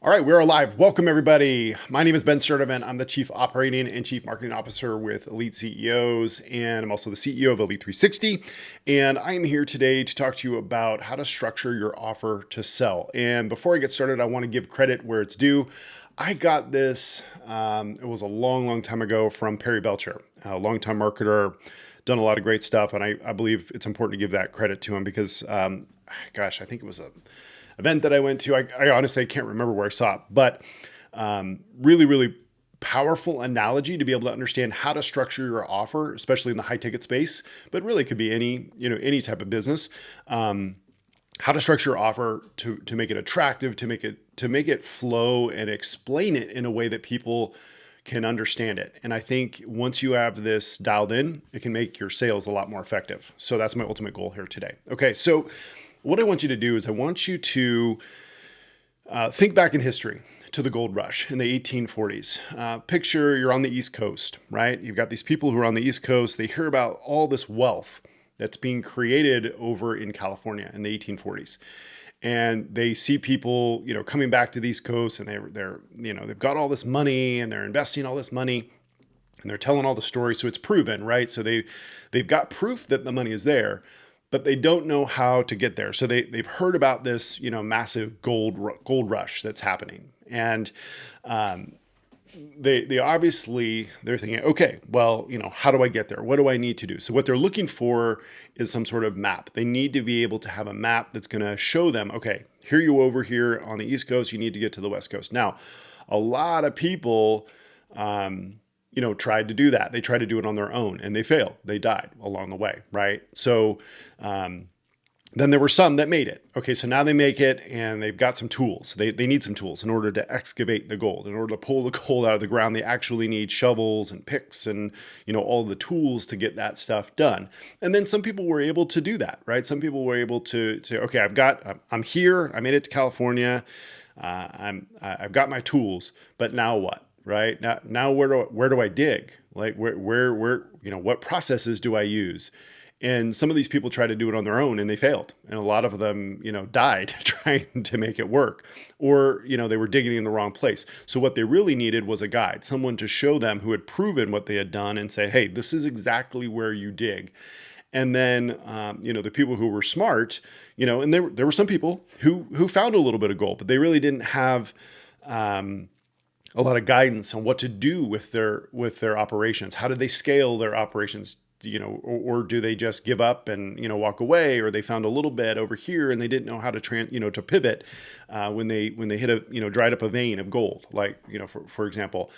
All right, we're live. Welcome, everybody. My name is Ben Sturtevant. I'm the Chief Operating and Chief Marketing Officer with Elite CEOs, and I'm also the CEO of Elite 360. And I'm here today to talk to you about how to structure your offer to sell. And before I get started, I want to give credit where it's due. I got this, it was a long, long time ago from Perry Belcher, a longtime marketer, done a lot of great stuff. And I believe it's important to give that credit to him because, I think it was a event that I went to. I honestly can't remember where I saw it, but really, really powerful analogy to be able to understand how to structure your offer, especially in the high ticket space, but really could be any type of business. How to structure your offer to make it attractive, to make it flow and explain it in a way that people can understand it. And I think once you have this dialed in, it can make your sales a lot more effective. So that's my ultimate goal here today. Okay, so what I want you to do is I want you to think back in history to the gold rush in the 1840s. Picture you're on the East Coast, right? You've got these people who are on the East Coast. They hear about all this wealth that's being created over in California in the 1840s. And they see people, coming back to the East Coast, and they've got all this money and they're investing all this money and they're telling all the stories. So it's proven, right? So they've got proof that the money is there, but they don't know how to get there. So they've heard about this, massive gold rush that's happening. And they obviously, they're thinking, okay, well, how do I get there? What do I need to do? So what they're looking for is some sort of map. They need to be able to have a map that's going to show them, okay, here you over here on the East Coast, you need to get to the West Coast. Now, a lot of people, tried to do that. They tried to do it on their own and they failed. They died along the way, right? So then there were some that made it. Okay, so now they make it and they've got some tools. They need some tools in order to excavate the gold. In order to pull the gold out of the ground, they actually need shovels and picks and all the tools to get that stuff done. And then some people were able to do that, right? Some people were able to say, okay, I'm here. I made it to California. I've got my tools, but now what? Right now, where do I dig? Like where what processes do I use? And some of these people tried to do it on their own and they failed. And a lot of them, died trying to make it work, or, they were digging in the wrong place. So what they really needed was a guide, someone to show them who had proven what they had done and say, hey, this is exactly where you dig. And then, the people who were smart, and there were some people who found a little bit of gold, but they really didn't have, a lot of guidance on what to do with their operations. How do they scale their operations? Or do they just give up and walk away? Or they found a little bit over here and they didn't know how to to pivot when they hit a dried up a vein of gold, like for example.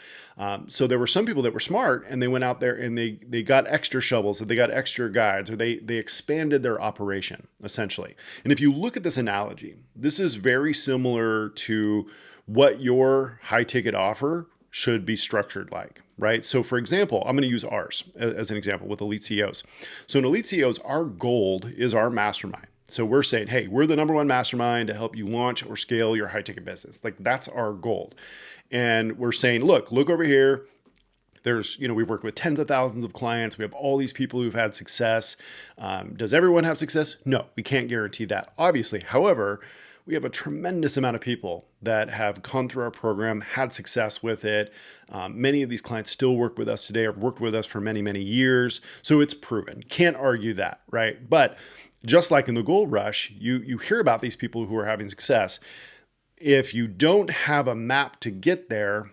So there were some people that were smart and they went out there and they got extra shovels, or they got extra guides, or they expanded their operation essentially. And if you look at this analogy, this is very similar to what your high ticket offer should be structured like, right? So for example, I'm going to use ours as an example with Elite CEOs. So in Elite CEOs, our gold is our mastermind. So we're saying, hey, we're the number one mastermind to help you launch or scale your high ticket business. Like that's our gold. And we're saying, look over here. There's, we've worked with tens of thousands of clients. We have all these people who've had success. Does everyone have success? No, we can't guarantee that, obviously. However, we have a tremendous amount of people that have gone through our program, had success with it. Many of these clients still work with us today, have worked with us for many, many years. So it's proven. Can't argue that, right? But just like in the gold rush, you hear about these people who are having success. If you don't have a map to get there,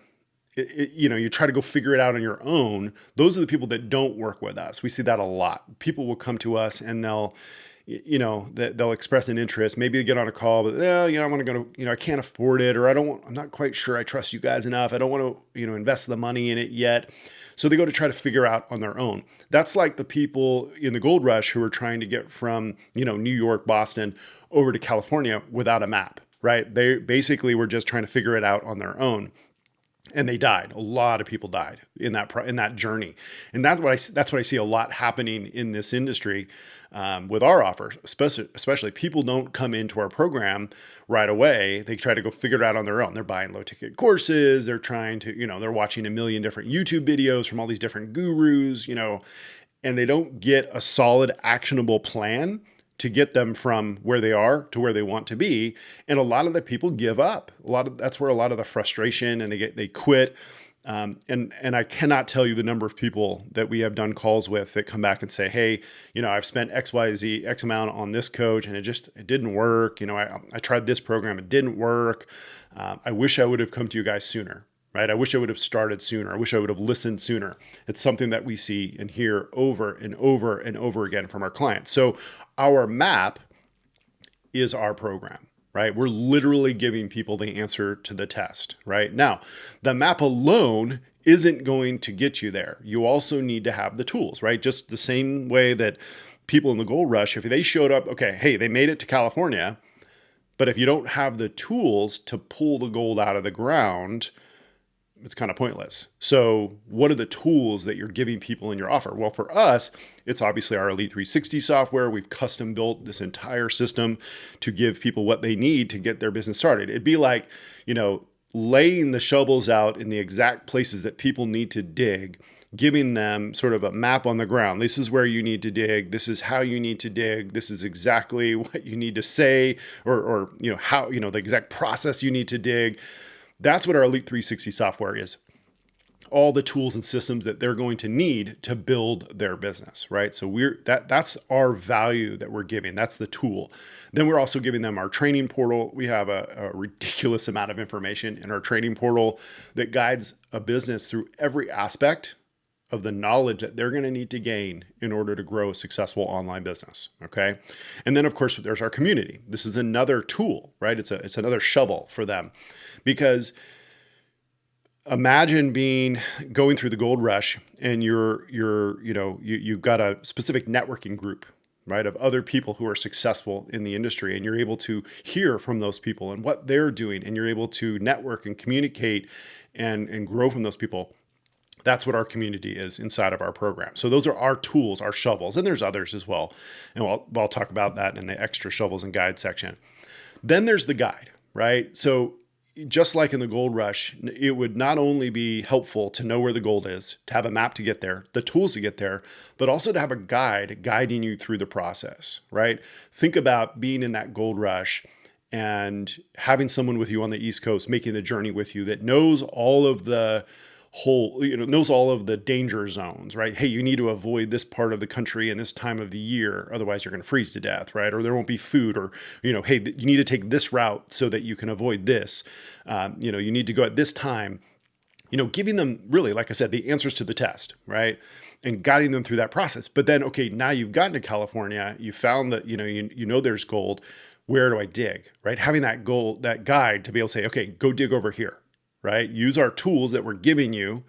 you try to go figure it out on your own. Those are the people that don't work with us. We see that a lot. People will come to us and they'll express an interest. Maybe they get on a call, but I want to go to, I can't afford it, or I'm not quite sure I trust you guys enough. I don't want to, invest the money in it yet. So they go to try to figure out on their own. That's like the people in the gold rush who are trying to get from, New York, Boston over to California without a map, right? They basically were just trying to figure it out on their own. And they died. A lot of people died in that journey, and that's what I see a lot happening in this industry with our offers. Especially people don't come into our program right away. They try to go figure it out on their own. They're buying low ticket courses. They're trying to they're watching a million different YouTube videos from all these different gurus. And they don't get a solid, actionable plan to get them from where they are to where they want to be. And a lot of the people give up. That's where a lot of the frustration, and they quit. And I cannot tell you the number of people that we have done calls with that come back and say, hey, I've spent X amount on this coach and it didn't work. I tried this program, it didn't work. I wish I would have come to you guys sooner, right? I wish I would have started sooner. I wish I would have listened sooner. It's something that we see and hear over and over and over again from our clients. So our map is our program, right? We're literally giving people the answer to the test, right? Now, the map alone isn't going to get you there. You also need to have the tools, right? Just the same way that people in the gold rush, if they showed up, okay, hey, they made it to California, but if you don't have the tools to pull the gold out of the ground, it's kind of pointless. So what are the tools that you're giving people in your offer? Well, for us, it's obviously our Elite 360 software. We've custom built this entire system to give people what they need to get their business started. It'd be like, laying the shovels out in the exact places that people need to dig, giving them sort of a map on the ground. This is where you need to dig. This is how you need to dig. This is exactly what you need to say, or how, the exact process you need to dig. That's what our Elite 360 software is. All the tools and systems that they're going to need to build their business, right? So that's our value that we're giving. That's the tool. Then we're also giving them our training portal. We have a ridiculous amount of information in our training portal that guides a business through every aspect of the knowledge that they're going to need to gain in order to grow a successful online business. Okay. And then of course there's our community. This is another tool, right? It's another shovel for them, because imagine going through the gold rush and you've got a specific networking group, right, of other people who are successful in the industry, and you're able to hear from those people and what they're doing, and you're able to network and communicate and grow from those people. That's what our community is inside of our program. So those are our tools, our shovels, and there's others as well. And I'll talk about that in the extra shovels and guide section. Then there's the guide, right? So just like in the gold rush, it would not only be helpful to know where the gold is, to have a map to get there, the tools to get there, but also to have a guide guiding you through the process, right? Think about being in that gold rush and having someone with you on the East Coast making the journey with you that knows all of the knows all of the danger zones, right? Hey, you need to avoid this part of the country in this time of the year, otherwise you're going to freeze to death, right? Or there won't be food, or, hey, you need to take this route so that you can avoid this. You need to go at this time, giving them really, like I said, the answers to the test, right? And guiding them through that process. But then, okay, now you've gotten to California, you found that, there's gold. Where do I dig, right? Having that guide to be able to say, okay, go dig over here. Right? Use our tools that we're giving you,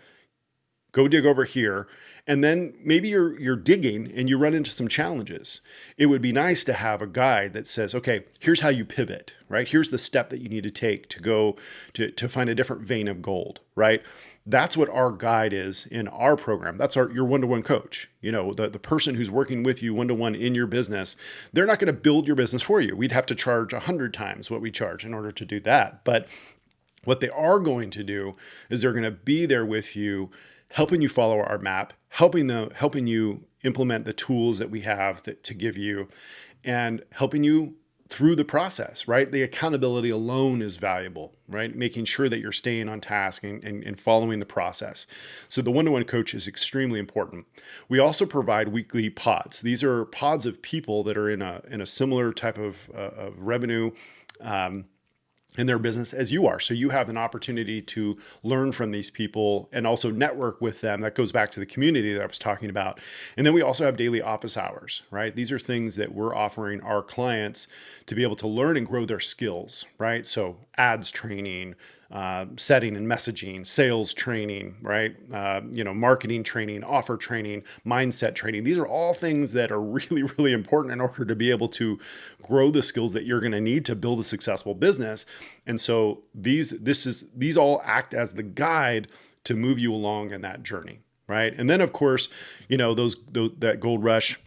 go dig over here. And then maybe you're digging and you run into some challenges. It would be nice to have a guide that says, okay, here's how you pivot, right? Here's the step that you need to take to go to find a different vein of gold, right? That's what our guide is in our program. That's your one-to-one coach. The person who's working with you one-to-one in your business, they're not going to build your business for you. We'd have to charge 100 times what we charge in order to do that. But what they are going to do is they're going to be there with you, helping you follow our map, helping you implement the tools that we have to give you, and helping you through the process, right? The accountability alone is valuable, right? Making sure that you're staying on task and following the process. So the one-to-one coach is extremely important. We also provide weekly pods. These are pods of people that are in a similar type of revenue in their business as you are. So you have an opportunity to learn from these people and also network with them. That goes back to the community that I was talking about. And then we also have daily office hours, right? These are things that we're offering our clients to be able to learn and grow their skills, right? So ads training, setting and messaging, sales training, right? Marketing training, offer training, mindset training. These are all things that are really, really important in order to be able to grow the skills that you're going to need to build a successful business. And so these all act as the guide to move you along in that journey, right? And then of course, that gold rush,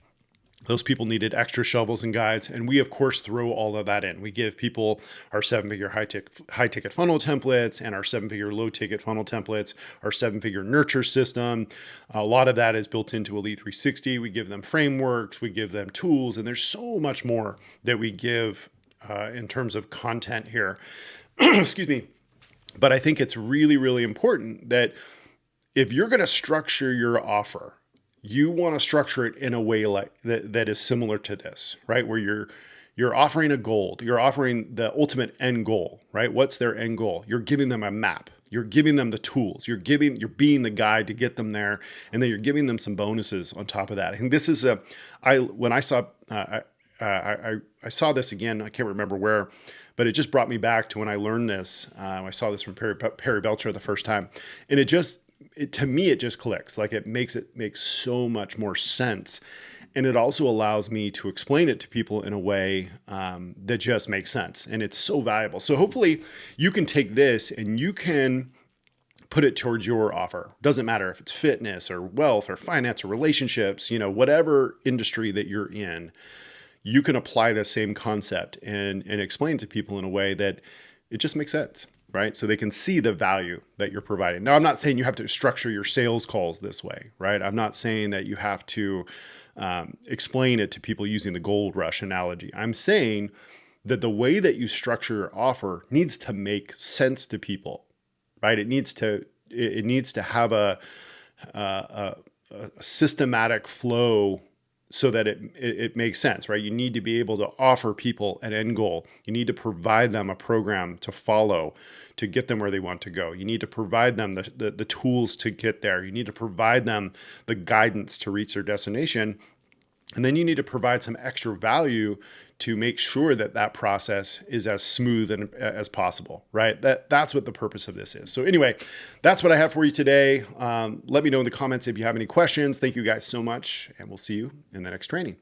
Those people needed extra shovels and guides, and we of course throw all of that in. We give people our 7-figure high ticket funnel templates and our 7-figure low ticket funnel templates, our 7-figure nurture system. A lot of that is built into Elite 360. We give them frameworks, we give them tools, and there's so much more that we give in terms of content here. Excuse me. But I think it's really, really important that if you're going to structure your offer, you want to structure it in a way like that is similar to this, right? Where you're offering a goal, you're offering the ultimate end goal, right? What's their end goal? You're giving them a map, you're giving them the tools, you're being the guide to get them there, and then you're giving them some bonuses on top of that. I think this is when I saw I saw this again, I can't remember where, but it just brought me back to when I learned this. I saw this from Perry Belcher the first time, and to me, it just clicks. Like it makes so much more sense. And it also allows me to explain it to people in a way that just makes sense. And it's so valuable. So hopefully you can take this and you can put it towards your offer. Doesn't matter if it's fitness or wealth or finance or relationships, whatever industry that you're in, you can apply the same concept and explain it to people in a way that it just makes sense. Right? So they can see the value that you're providing. Now, I'm not saying you have to structure your sales calls this way, right? I'm not saying that you have to explain it to people using the gold rush analogy. I'm saying that the way that you structure your offer needs to make sense to people, right? It needs to have a systematic flow so that it makes sense, right? You need to be able to offer people an end goal. You need to provide them a program to follow to get them where they want to go. You need to provide them the tools to get there. You need to provide them the guidance to reach their destination. And then you need to provide some extra value to make sure that process is as smooth as possible, right? That's what the purpose of this is. So anyway, that's what I have for you today. Let me know in the comments if you have any questions. Thank you guys so much, and we'll see you in the next training.